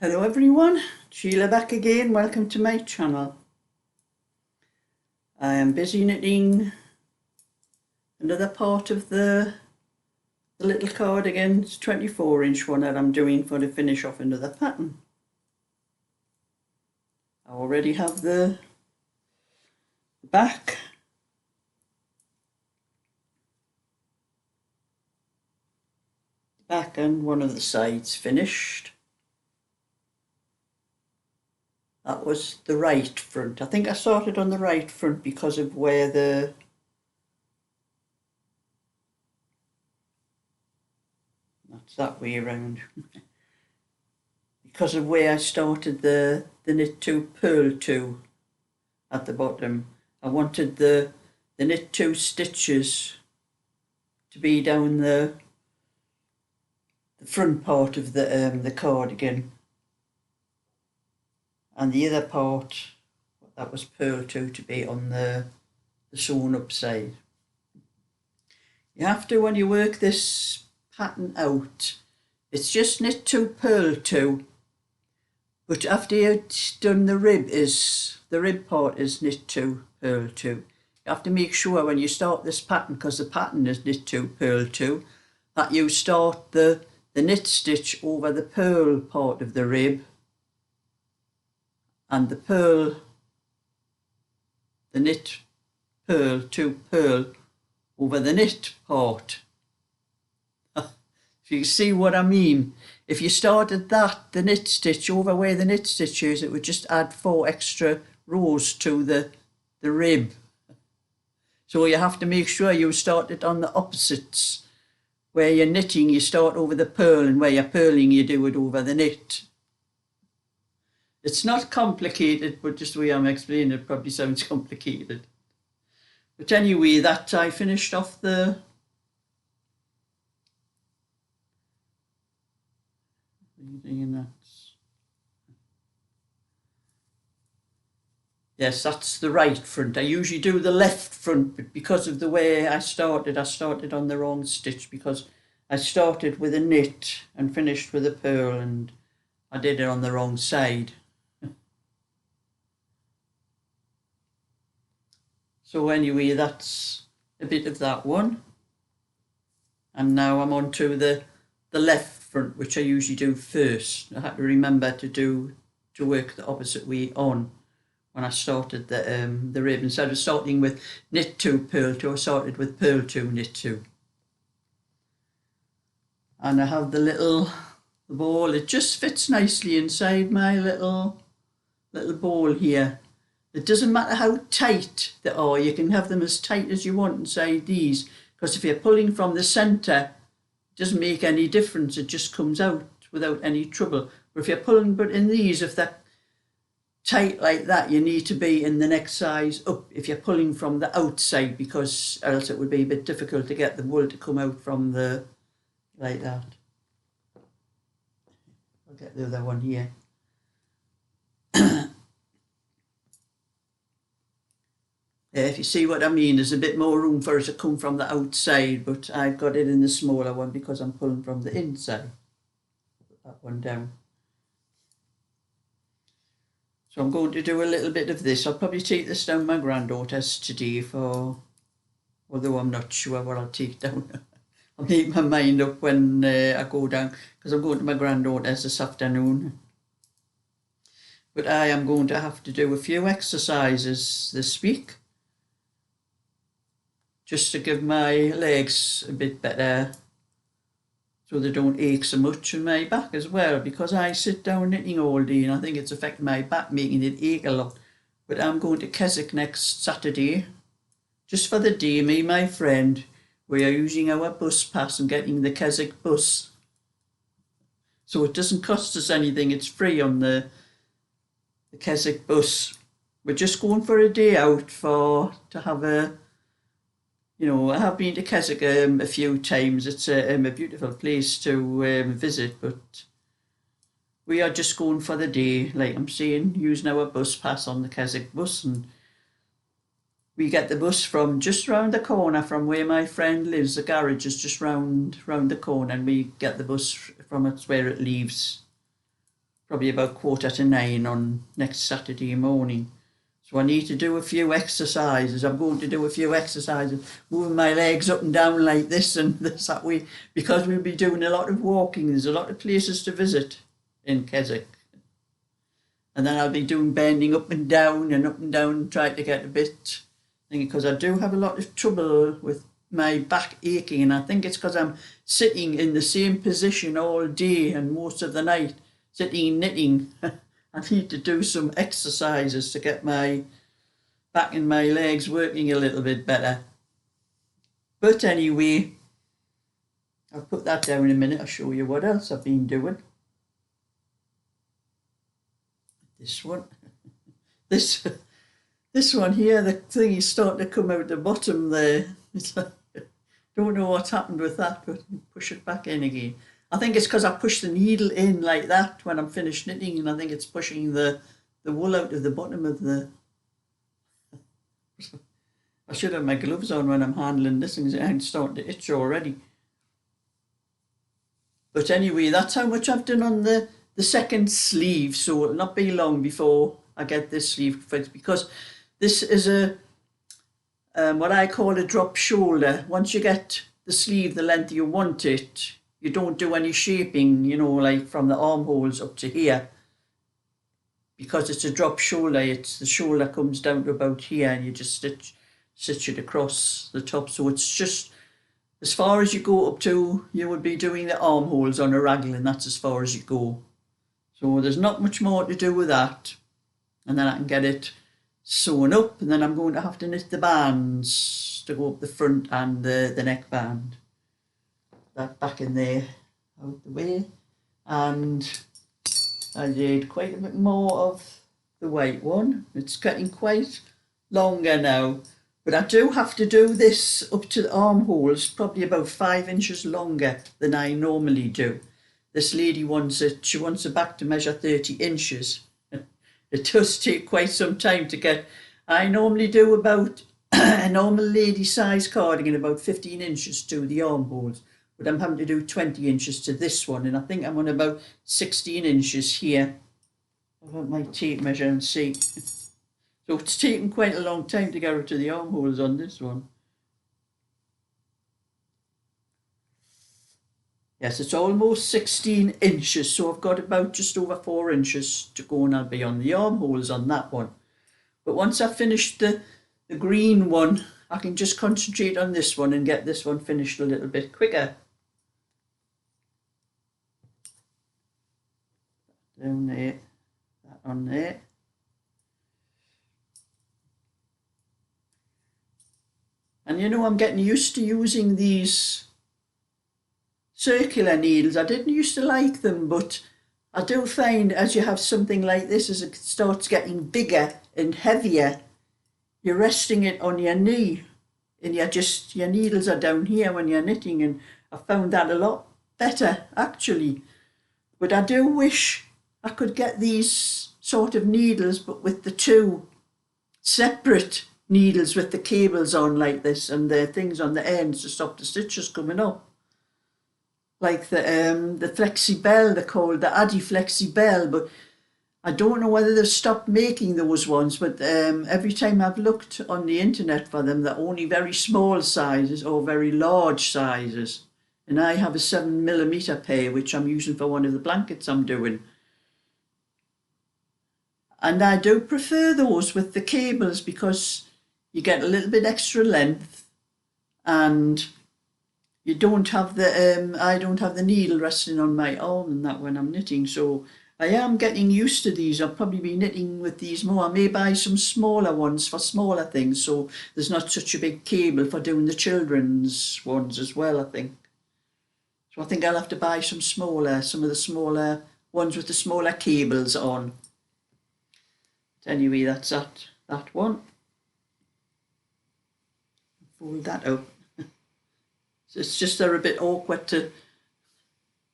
Hello everyone, Sheila back again. Welcome to my channel. I am busy knitting another part of the little cardigan. It's 24-inch one that I'm doing for to finish off another pattern. I already have the back, and one of the sides finished. That was the right front. I think I started on the right front because of where that's that way around. Because of where I started the knit 2 purl 2 at the bottom. I wanted the knit 2 stitches to be down the front part of the cardigan, and the other part that was purl 2 to be on the sewn up side. You have to, when you work this pattern out, it's just knit 2 purl 2, but after you've done the rib part is knit 2 purl 2. You have to make sure when you start this pattern, because the pattern is knit 2 purl 2, that you start the knit stitch over the purl part of the rib, and the knit purl 2 purl over the knit part. If you see what I mean, if you started the knit stitch over where the knit stitch is, it would just add 4 extra rows to the rib. So you have to make sure you start it on the opposites. Where you're knitting, you start over the purl, and where you're purling, you do it over the knit. It's not complicated, but just the way I'm explaining it probably sounds complicated. But anyway, that I finished off the yes, that's the right front. I usually do the left front, but because of the way I started on the wrong stitch, because I started with a knit and finished with a purl, and I did it on the wrong side. So anyway, that's a bit of that one. And now I'm on to the left front, which I usually do first. I had to remember to work the opposite way on when I started the rib. Instead of starting with knit 2 purl 2, I started with purl 2 knit 2. And I have the ball. It just fits nicely inside my little ball here. It doesn't matter how tight they are. You can have them as tight as you want inside these, because if you're pulling from the centre, it doesn't make any difference. It just comes out without any trouble. But if you're pulling, but in these, if they're tight like that, you need to be in the next size up if you're pulling from the outside, because else it would be a bit difficult to get the wool to come out from like that. I'll get the other one here. If you see what I mean, there's a bit more room for it to come from the outside, but I've got it in the smaller one because I'm pulling from the inside. Put that one down. So I'm going to do a little bit of this. I'll probably take this down my granddaughter's today, although I'm not sure what I'll take down. I'll make my mind up when I go down, because I'm going to my granddaughter's this afternoon. But I am going to have to do a few exercises this week, just to give my legs a bit better, so they don't ache so much, and my back as well, because I sit down knitting all day and I think it's affecting my back, making it ache a lot. But I'm going to Keswick next Saturday, just for the day. Me and my friend, we are using our bus pass and getting the Keswick bus. So it doesn't cost us anything, it's free on the Keswick bus. We're just going for a day out to have a, I have been to Keswick a few times. It's a beautiful place to visit, but we are just going for the day, like I'm saying, using our bus pass on the Keswick bus. And we get the bus from just round the corner from where my friend lives. The garage is just round the corner, and we get the bus from where it leaves probably about 8:45 on next Saturday morning. So I need to do a few exercises. I'm going to do a few exercises, moving my legs up and down like this and this that way, because we'll be doing a lot of walking. There's a lot of places to visit in Keswick. And then I'll be doing bending up and down, trying to get a bit, because I do have a lot of trouble with my back aching, and I think it's because I'm sitting in the same position all day and most of the night, sitting knitting. I need to do some exercises to get my back and my legs working a little bit better. But anyway, I'll put that down in a minute. I'll show you what else I've been doing. This one. This one here, the thing is starting to come out the bottom there. It's like, don't know what's happened with that, but push it back in again. I think it's because I push the needle in like that when I'm finished knitting, and I think it's pushing the wool out of the bottom of the... I should have my gloves on when I'm handling this, and I'm starting to itch already. But anyway, that's how much I've done on the second sleeve, so it'll not be long before I get this sleeve fixed, because this is a what I call a drop shoulder. Once you get the sleeve the length you want it, you don't do any shaping, you know, like from the armholes up to here. Because it's a drop shoulder, the shoulder comes down to about here, and you just stitch it across the top. So it's just as far as you go up to, you would be doing the armholes on a raglan. That's as far as you go. So there's not much more to do with that. And then I can get it sewn up, and then I'm going to have to knit the bands to go up the front and the neckband. That back in there, out the way. And I did quite a bit more of the white one. It's getting quite longer now. But I do have to do this up to the armholes, probably about 5 inches longer than I normally do. This lady wants it, she wants the back to measure 30 inches. It does take quite some time to get. I normally do about a normal lady size cardigan, about 15 inches to the armholes. But I'm having to do 20 inches to this one, and I think I'm on about 16 inches here. I'll have my tape measure and see. So it's taken quite a long time to get her to the armholes on this one. Yes, it's almost 16 inches, so I've got about just over 4 inches to go, and I'll be on the armholes on that one. But once I've finished the green one, I can just concentrate on this one and get this one finished a little bit quicker. Down there, that on there. And you know, I'm getting used to using these circular needles. I didn't used to like them, but I do find as you have something like this, as it starts getting bigger and heavier, you're resting it on your knee, and your needles are down here when you're knitting, and I found that a lot better actually. But I do wish I could get these sort of needles, but with the two separate needles with the cables on like this, and the things on the ends to stop the stitches coming up. Like the Flexi Bell, they're called the Addy Flexi Bell, but I don't know whether they've stopped making those ones, but every time I've looked on the internet for them, they're only very small sizes or very large sizes. And I have a 7mm pair, which I'm using for one of the blankets I'm doing. And I do prefer those with the cables, because you get a little bit extra length, and you don't have the I don't have the needle resting on my arm and that when I'm knitting. So I am getting used to these. I'll probably be knitting with these more. I may buy some smaller ones for smaller things, so there's not such a big cable for doing the children's ones as well, I think. So I think I'll have to buy some of the smaller ones with the smaller cables on. But anyway, that's that one. Fold that up. It's just they're a bit awkward to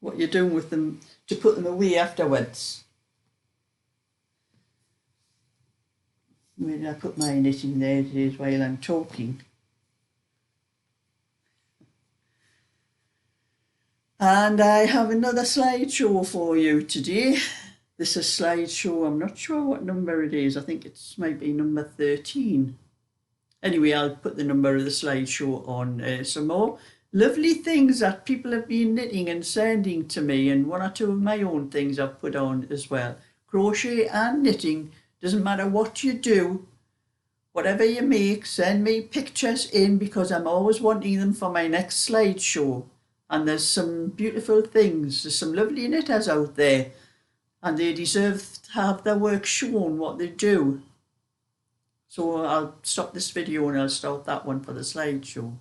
what you're doing with them, to put them away afterwards. Where did I put my knitting there today while I'm talking? And I have another slideshow for you today. This is Slideshow. I'm not sure what number it is. I think it might be number 13. Anyway, I'll put the number of the Slideshow on. Some more lovely things that people have been knitting and sending to me, and one or two of my own things I've put on as well. Crochet and knitting, doesn't matter what you do, whatever you make, send me pictures in, because I'm always wanting them for my next Slideshow. And there's some beautiful things, there's some lovely knitters out there, and they deserve to have their work shown, what they do. So I'll stop this video and I'll start that one for the Slideshow.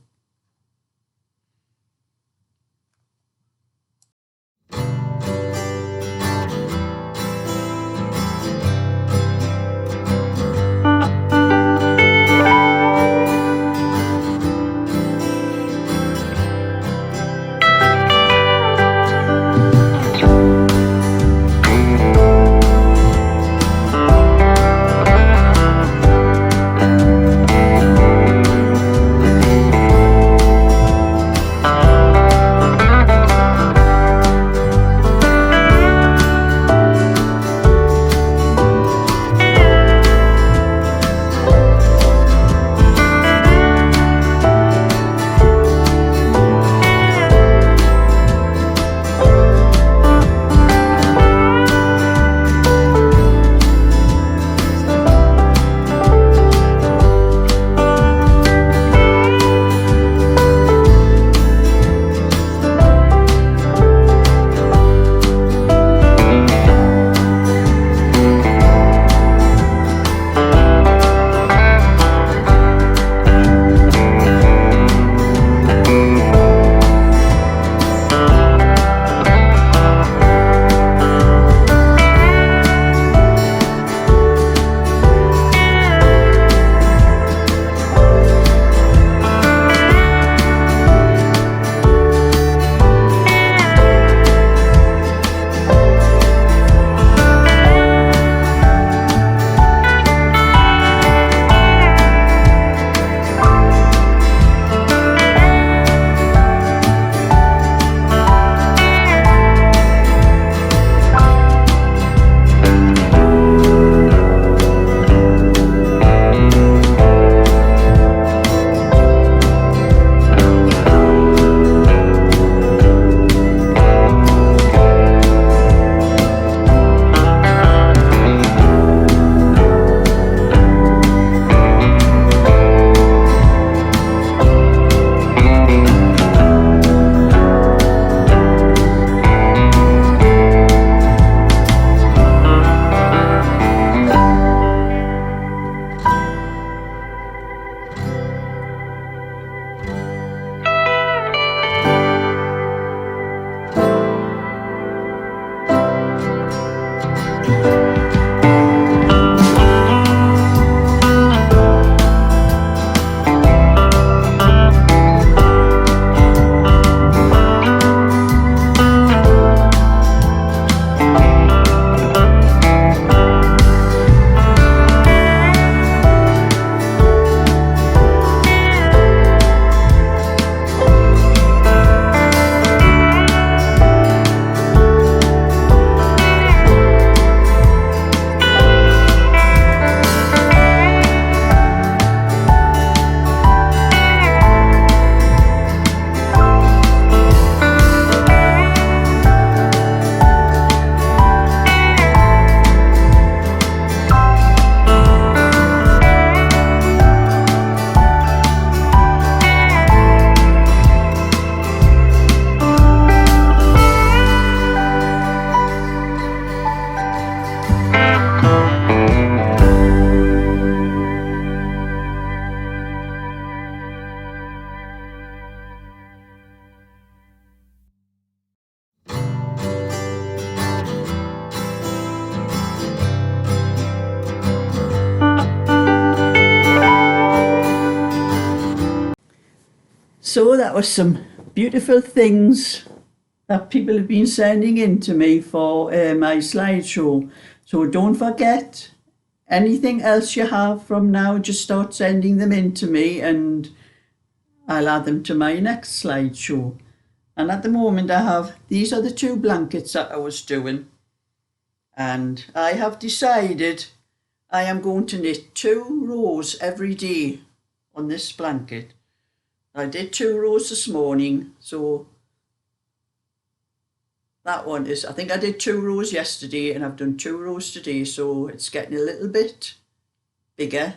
So that was some beautiful things that people have been sending in to me for my Slideshow. So don't forget, anything else you have from now, just start sending them in to me and I'll add them to my next Slideshow. And at the moment these are the 2 blankets that I was doing. And I have decided I am going to knit 2 rows every day on this blanket. I did 2 rows this morning, so that one is, I think I did 2 rows yesterday and I've done 2 rows today, so it's getting a little bit bigger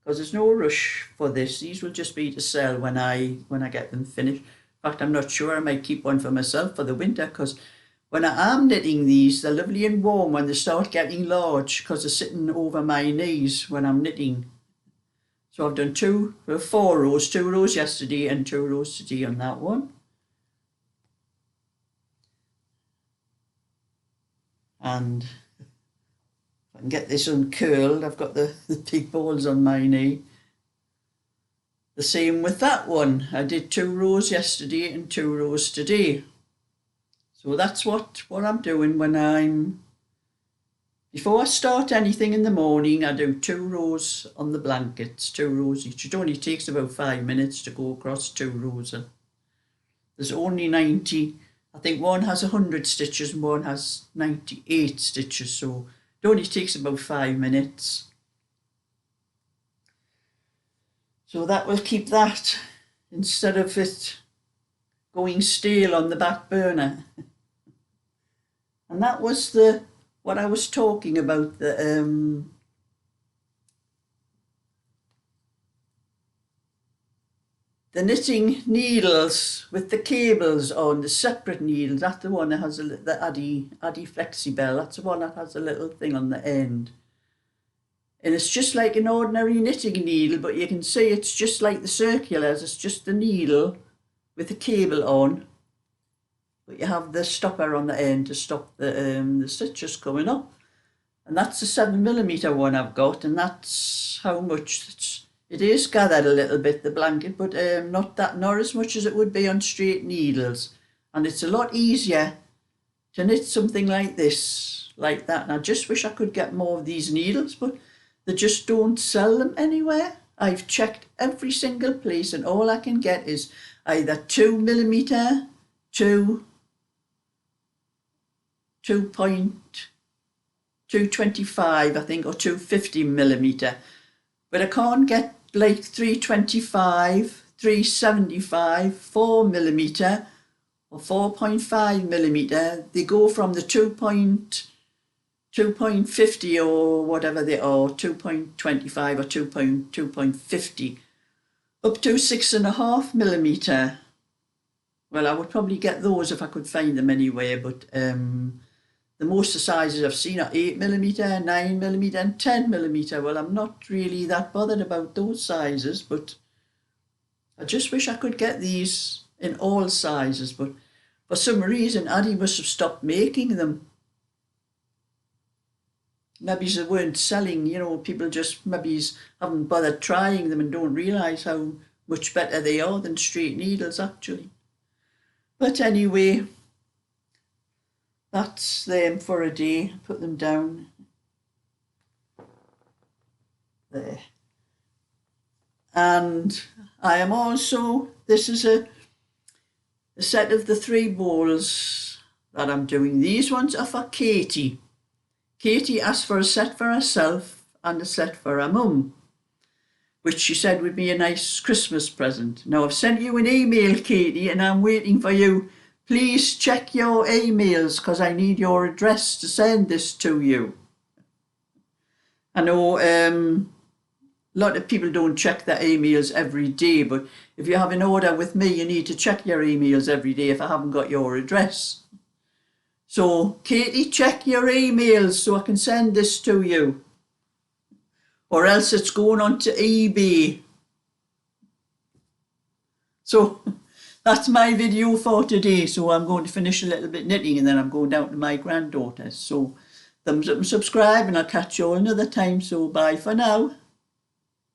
because there's no rush for this. These will just be to sell when I get them finished. In fact, I'm not sure, I might keep one for myself for the winter, because when I am knitting these, they're lovely and warm when they start getting large, because they're sitting over my knees when I'm knitting. So I've done 4 rows, 2 rows yesterday and 2 rows today on that one. And if I can get this uncurled, I've got the big balls on my knee. The same with that one. I did 2 rows yesterday and 2 rows today. So that's what I'm doing when before I start anything in the morning, I do 2 rows on the blankets, 2 rows each. It only takes about 5 minutes to go across 2 rows. There's only 90, I think one has 100 stitches and one has 98 stitches, so it only takes about 5 minutes. So that will keep that, instead of it going stale on the back burner. And that was what I was talking about, the knitting needles with the cables on, the separate needles. That's the one that has the Addy Flexibell. That's the one that has a little thing on the end. And it's just like an ordinary knitting needle, but you can see it's just like the circulars. It's just the needle with the cable on, but you have the stopper on the end to stop the stitches coming up. And that's the 7mm one I've got, and that's how much it is gathered a little bit, the blanket, but not as much as it would be on straight needles. And it's a lot easier to knit something like this, like that. And I just wish I could get more of these needles, but they just don't sell them anywhere. I've checked every single place, and all I can get is either 2mm, 2.225, I think, or 250mm. But I can't get like 325, 375, 4mm, or 4.5mm. They go from the 2.50 or whatever they are, 2.25 or 2.50, up to 6.5mm. Well, I would probably get those if I could find them anywhere, but the most of the sizes I've seen are 8mm, 9mm and 10mm. Well, I'm not really that bothered about those sizes, but I just wish I could get these in all sizes. But for some reason, Addy must have stopped making them. Maybe they weren't selling, people just maybe haven't bothered trying them and don't realise how much better they are than straight needles, actually. But anyway, that's them for a day. Put them down there. And I am also, this is a set of the 3 bowls that I'm doing. These ones are for Katie. Katie asked for a set for herself and a set for her mum, which she said would be a nice Christmas present. Now, I've sent you an email, Katie, and I'm waiting for you. Please check your emails, because I need your address to send this to you. I know a lot of people don't check their emails every day, but if you have an order with me, you need to check your emails every day if I haven't got your address. So, Katie, check your emails so I can send this to you. Or else it's going on to eBay. So, that's my video for today. So I'm going to finish a little bit knitting and then I'm going down to my granddaughter's. So thumbs up and subscribe, and I'll catch you all another time. So bye for now.